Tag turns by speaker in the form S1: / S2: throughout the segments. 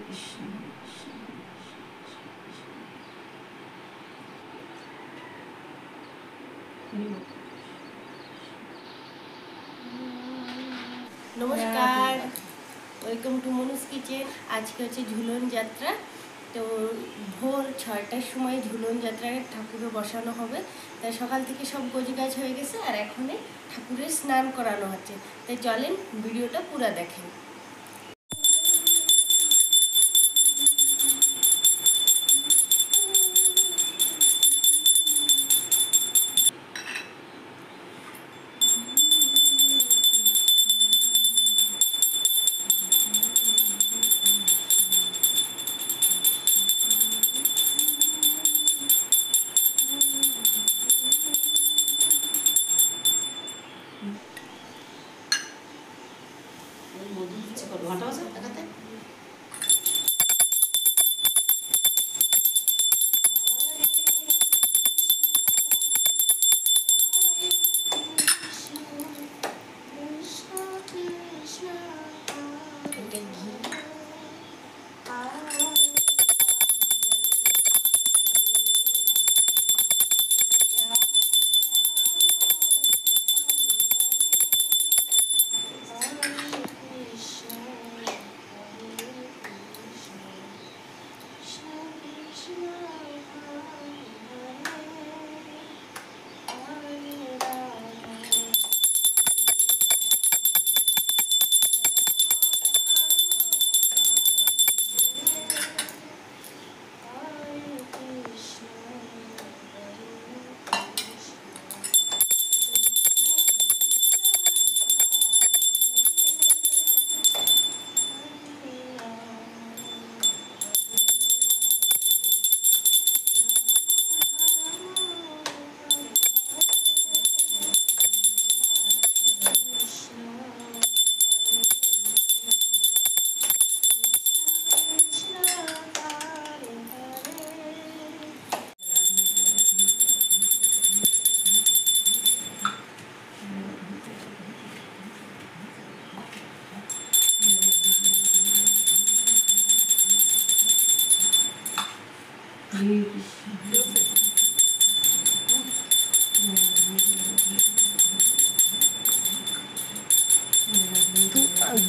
S1: নমস্কার, welcome to মনুস kitchen. আজকে হচ্ছে ঝুলন যাত্রা। তো ভোর 6টার সময় ঝুলন যাত্রার ঠাকুরও বসানো হবে। তাই সকাল থেকে সব গোছগাছ হয়ে গেছে, আর এখনই ঠাকুরের স্নান করানো হচ্ছে। তাই চলেন ভিডিওটা পুরো দেখেন।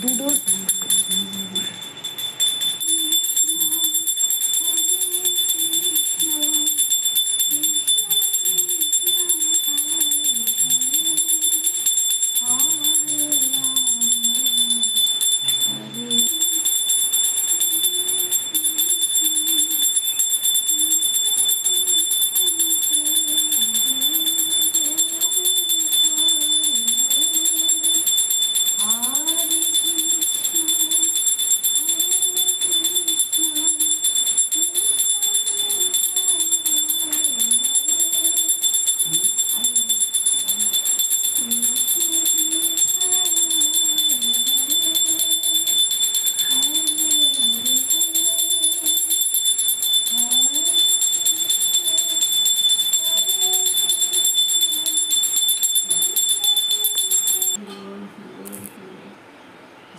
S1: দুটো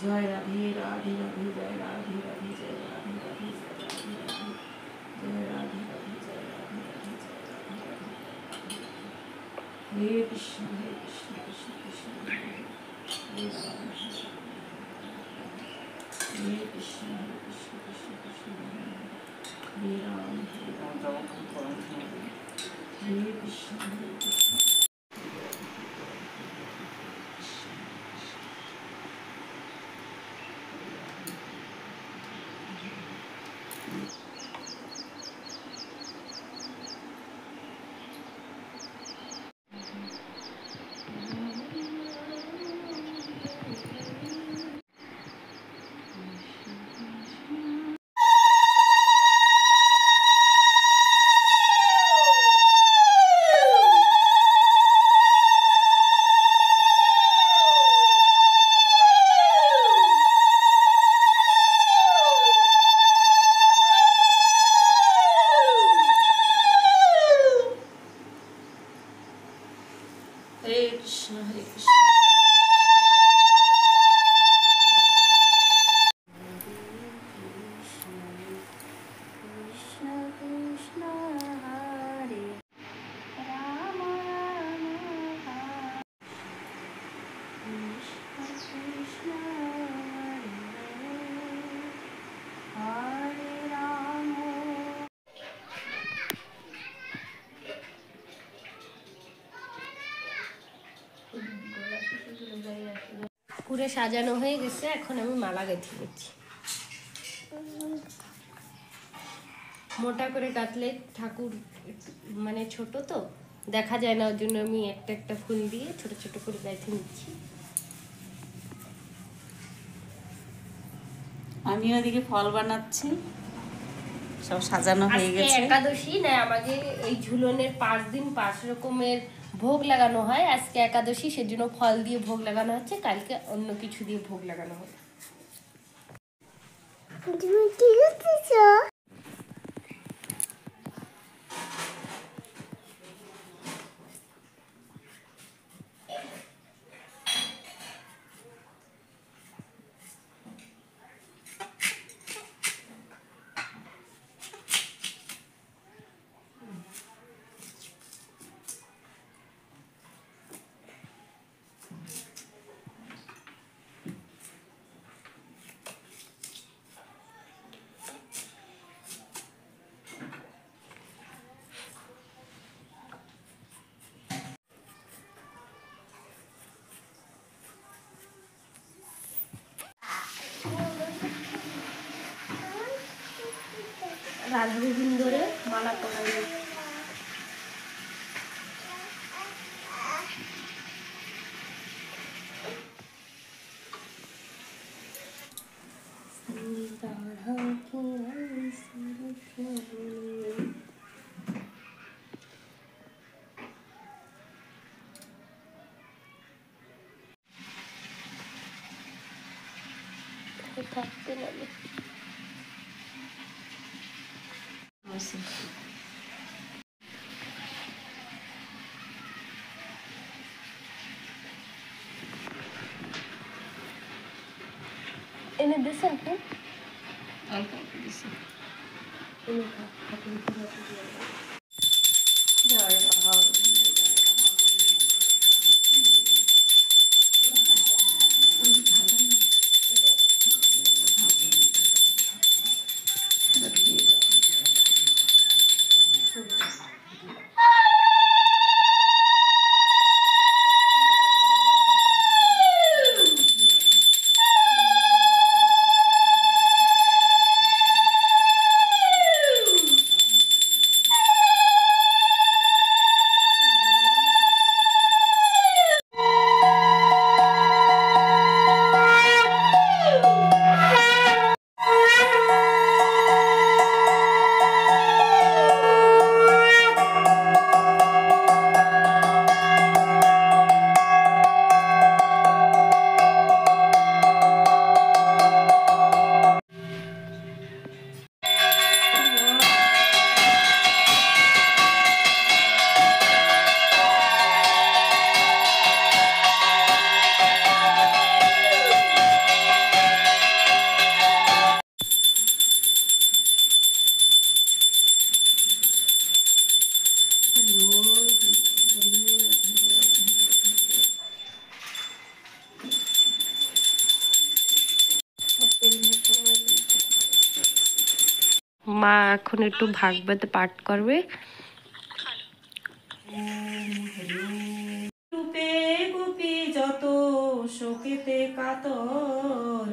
S2: জয় রাধে রাধে রাধে জয় রাধে রাধে জয় রাধে রাধে জয় রাধে রাধে জয় রাধে রাধে জয় রাধে রাধে জয় রাধে রাধে। হরে কৃষ্ণ কৃষ্ণ কৃষ্ণ হরে হরে রাম হরে কৃষ্ণ কৃষ্ণ কৃষ্ণ হরে রাম হরে কৃষ্ণ কৃষ্ণ।
S1: ঠাকুরে সাজানো হয়ে গেছে, এখন আমি মালা গেঁথে দিচ্ছি। মোটা করে কাটলে ঠাকুর মানে ছোট তো দেখা যায় না, ওর জন্য আমি একটা একটা ফুল দিয়ে ছোট ছোট করে গেঁথে নিচ্ছি।
S2: আমি ওদিকে ফল বানাচ্ছি, সব সাজানো হয়ে
S1: আজকে
S2: গেছে।
S1: একাদশী না, আমাদের এই ঝুলনের 5 দিন 5 রকমের ভোগ লাগানো হয়। আজকে একাদশী, সেজন্য ফল দিয়ে ভোগ লাগানো হচ্ছে, কালকে অন্য কিছু দিয়ে ভোগ লাগানো হবে। তুমি কি করতেছো? রাধা গোবিন্দরে মালা পরাই। থাকতে লাগে এনে দিয়েছেন কি?
S2: অল্প অল্প দিছি।
S1: এনে খা, ঠাকুর ঘরে দিয়ে দাও।
S2: জয় রাধা গোবিন্দ, জয় রাধা গোবিন্দ,
S1: মা এখন একটু ভাগবত পাঠ করবে।
S2: রূপে গোপী যত শোকেতে কাতর,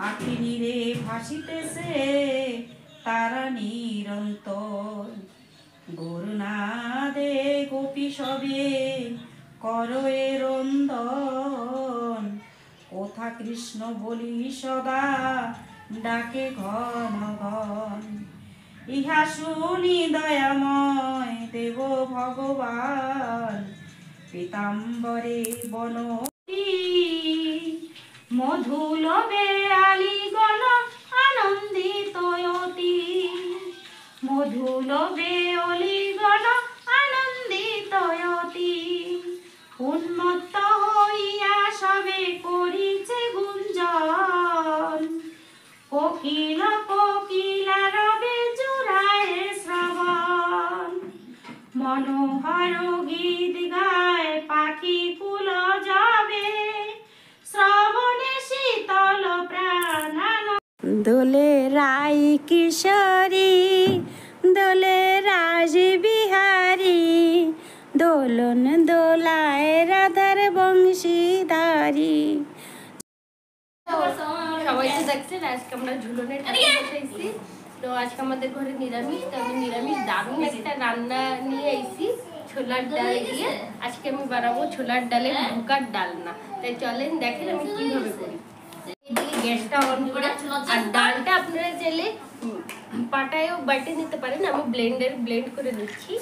S2: আখি নীরে ভাসিতেছে তারা নিরন্তর। গরুনাদে গোপী সবে করয়ে রন্দন, কোথা কৃষ্ণ বলি সদা ডাকে ঘন ঘন। ইহা শুনি দয়াময় দেব ভগবান, পীতাম্বরে বনতি মধুলবে আলিগণ আনন্দিত অতি। মধুলবে অলিগণ আনন্দিত অতি। উন্মত্ত হইয়া সবে করিছে গুঞ্জন, কোকিল কোকিলা রবে জুড়ায় শ্রবণ। মনোহর গীত গায় পাখি কুল যাবে, শ্রবণে শীতল প্রাণ। দোলে রাই কিশোরী, দোলে রাজ বিহারী, দোলন দোলায় রাধার বংশীধারী।
S1: সবাই তো দেখছেন আজকে আমরা ঝুলনের ঠাকুর বসাইছি। তো আজকে আমাদের ঘরে নিরামিষ, তো আমি নিরামিষ দারুণ একটা রান্না নিয়ে আইছি ছোলার ডাল দিয়ে। আজকে আমি বানাবো ছোলার ডালের ঢোকার ডালনা। তাই চলেন দেখেন আমি কিভাবে করি। এদিকে গ্যাসটা অন করে, আর ডালটা আপনারা চাইলে পাটায়ও বাটে নিতে পারেন, আমি ব্লেন্ড করে নিচ্ছি।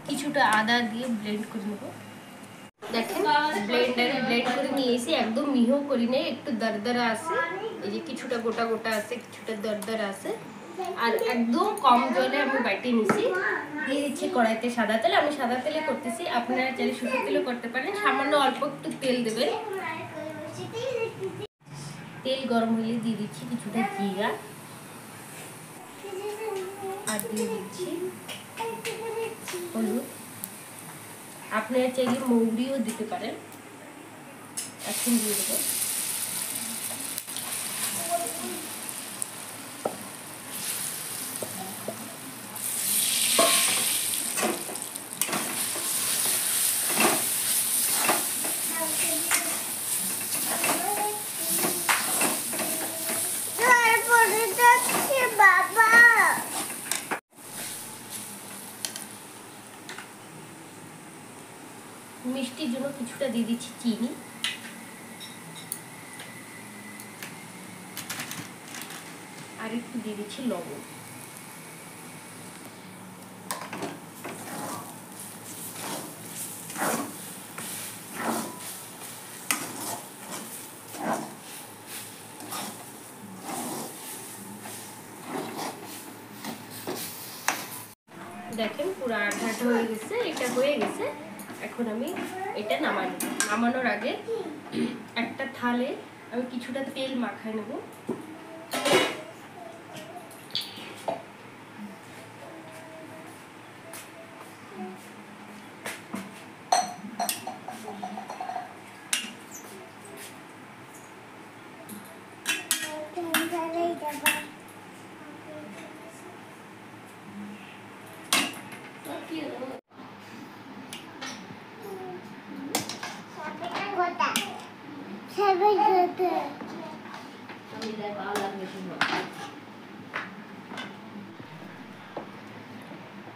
S1: কিছুটা আদা দিয়ে ব্লেন্ড করে নেবো। দেখেন ব্লেন্ডারে ব্লেন্ড করে নিয়েছি, একদম মিহিও করি নেই, একটু দরদরা আছে। এই যে কিছুটা গোটা গোটা আছে, কিছুটা দরদরা আছে। আর একদম কম জলে আমি বাটিয়ে নিছি। দিয়ে দিচ্ছি কড়াইতে সাদা তেল, আমি সাদা তেলে করতেছি, আপনারা চাইলে সরষের তেলে করতে পারেন। সামান্য অল্প একটু তেল দেবেন। তেল গরম হলে দিয়ে দিচ্ছি কিছুটা জিরা, আর দিয়ে দিচ্ছি হলুদ। আপনারা চাইলে মৌরিও দিতে পারেন। এখন দিয়ে দেবো মিষ্টির জন্য কিছুটা দিয়ে দিচ্ছি চিনি, আর একটু দিয়ে দিচ্ছি লবণ। দেখেন পুরো আঠাটা হয়ে গেছে, এটা হয়ে গেছে। এখন আমি এটা নামানোর আগে একটা থালে আমি কিছুটা তেল মাখায় নেব।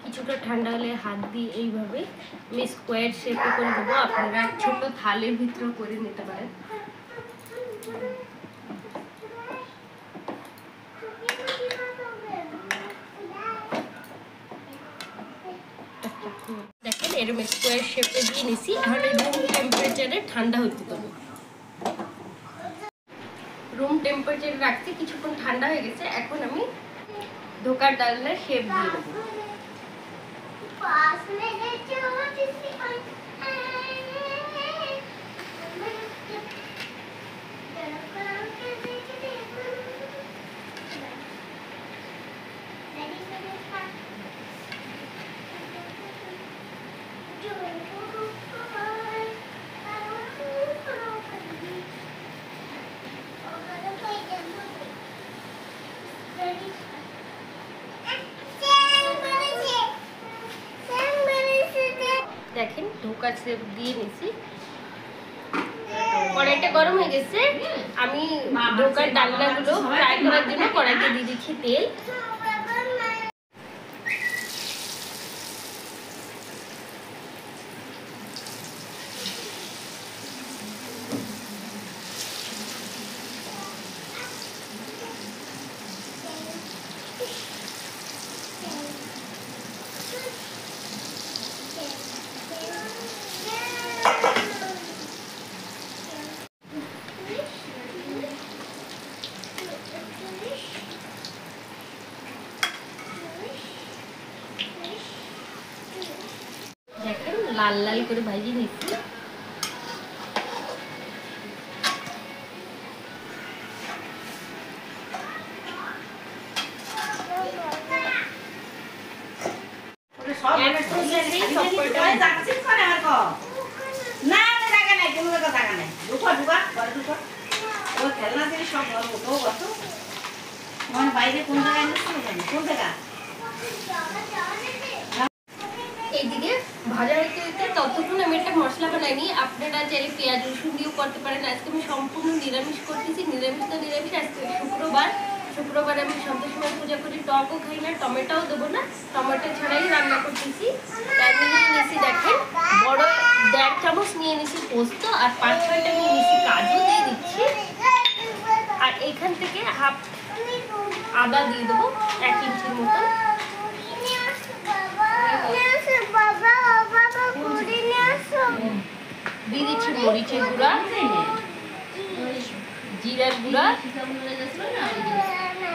S1: কিছুটা ঠান্ডা হলে হাত দিয়ে এইভাবে আমি স্কোয়ার শেপে করে দেবো। আপনারা ছোট থালের ভিতরে করে নিতে পারেন। দেখেন এরকম স্কোয়ার শেপে দিয়ে নিছি। এখন রুম টেম্পারেচারে ঠান্ডা হতে দেবো। রুম টেম্পারেচারে রাখছি, কিছুক্ষণ ঠান্ডা হয়ে গেছে। এখন আমি ঢোকার ডালনার শেপ দিয়ে দেবো। দেখেন ঢোকা শেপ দিয়ে নিছি। কড়াইটা গরম হয়ে গেছে, আমি ঢোকার ডালনাগুলো ফ্রাই করার জন্য কড়াইতে দিয়ে দিচ্ছি তেল। দেখেন লাল লাল করে ভাজি নিচ্ছি। এইদিকে ভাজা হতে হতে ততক্ষণ আমি একটা মশলা বানাইনি। আপনারা চাইলে পেঁয়াজ রসুন দিয়েও করতে পারেন। আজকে আমি সম্পূর্ণ নিরামিষ করতেছি। নিরামিষ তো নিরামিষ, আজকে শুক্রবার আমি সন্ধ্যার সময় পূজা করি, টকও খাই না, টমেটোও দেবো না, টমেটো ছাড়াই রান্না করতেছি। তার নিয়ে নিয়েছি দেখেন বড় 1.5 চামচ নিয়ে নিয়েছি পোস্ত, আর 5-6টা নিয়ে নিয়েছি কাজু দিয়ে দিচ্ছি। আর এখান থেকে হাফ আদা দিয়ে দেবো 1 ইঞ্চির মতো। দিয়ে দিচ্ছি মরিচের গুঁড়া, জিরার গুঁড়া,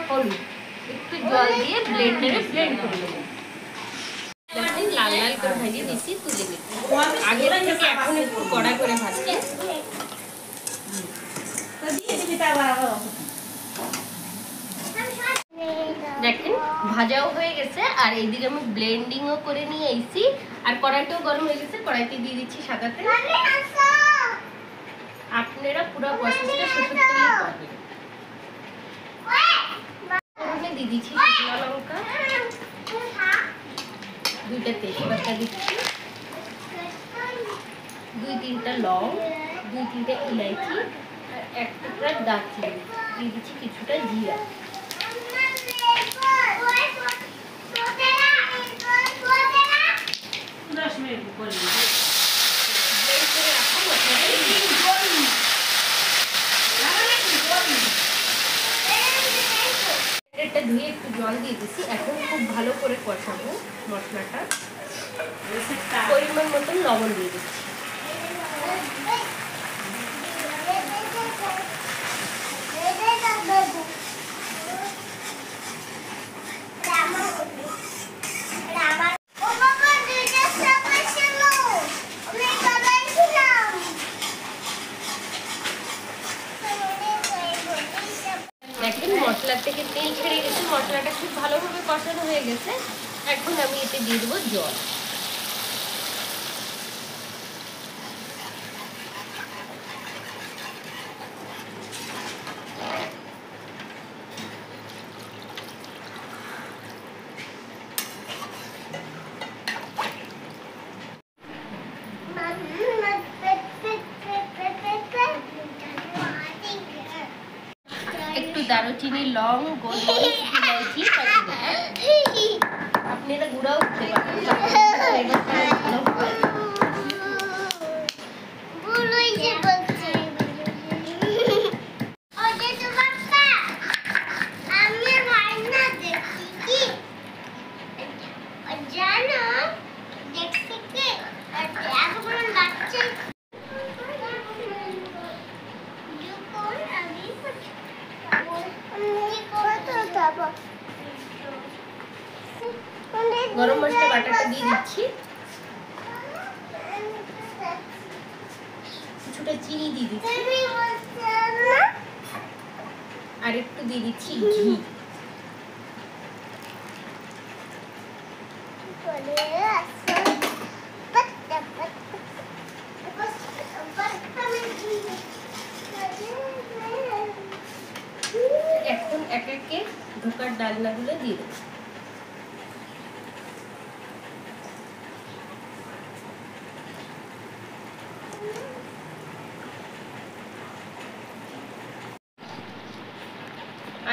S1: হলুদ, একটু জল দিয়ে ব্লেন্ডারে ব্লেন্ড করে নেবো। দেখেন লাল লাল করে ভাজিয়ে দিচ্ছি, তুলে নিচ্ছি। আগে থেকে এখন একটু কড়া করে ভাজছি। দেখেন ভাজাও হয়ে গেছে, আর এইদিকে আমি ব্লেন্ডিংও করে নিয়ে এসেছি। আর কড়াইটাও গরম হয়ে গেছে, কড়াইতে দিয়ে দিচ্ছি সাদা তেল। আপনারা পুরো প্রসেসটা শেষ করলেই পারবেন। দিয়ে দিচ্ছি শুকনো লঙ্কা, 2টা তেজপাতা দিচ্ছি, 2-3টা লং, 2-3টা ইলাইচি, আর 1 টুকরা দারচিনি, দিয়ে দিচ্ছি কিছুটা জিরা। এটা ধুয়ে একটু জল দিয়ে দিচ্ছি। এখন খুব ভালো করে কষাবো মশলাটা। পরিমাণ মতন লবণ দিয়ে দিচ্ছি। দেখেন মশলা থেকে তেল ছেড়ে গেছে, মশলাটা খুব ভালোভাবে কষানো হয়ে গেছে। এখন আমি এতে দিয়ে দেবো জল। একটু দারুচিনি, লং, গোলমরিচ, ইলাইচি, আপনারা গুঁড়াও দিতে গরম মশলা বাটাটা দিয়ে দিচ্ছি, কিছুটা চিনি দিয়ে দিচ্ছি, আর একটু দিয়ে দিচ্ছি ঘি। এখন এক একে ধোকার ডালনাগুলো দিয়ে দেবো।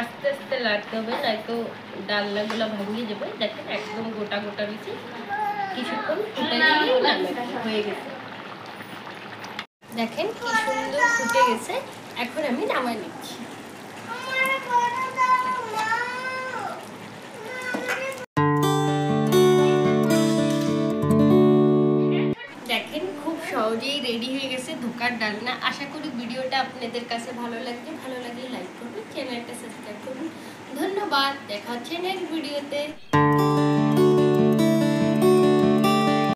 S1: আস্তে আস্তে লাগতে হবে, নয়তো ডালনাগুলো ভাঙিয়ে যাবে। দেখেন একদম গোটা গোটা রয়েছে, কিছুক্ষণ ফুটে গেলে হয়ে গেছে। দেখেন কি সুন্দর ফুটে গেছে। এখন আমি নামাই নিচ্ছি। দেখেন খুব সহজেই রেডি হয়ে গেছে ধোকার ডালনা। আশা করি ভিডিওটা আপনাদের কাছে ভালো লাগবে। ভালো লাগলে লাইক করুন, চ্যানেলটা সাবস্ক্রাইব করুন। ধন্যবাদ, দেখা হচ্ছে নেক্সট ভিডিওতে।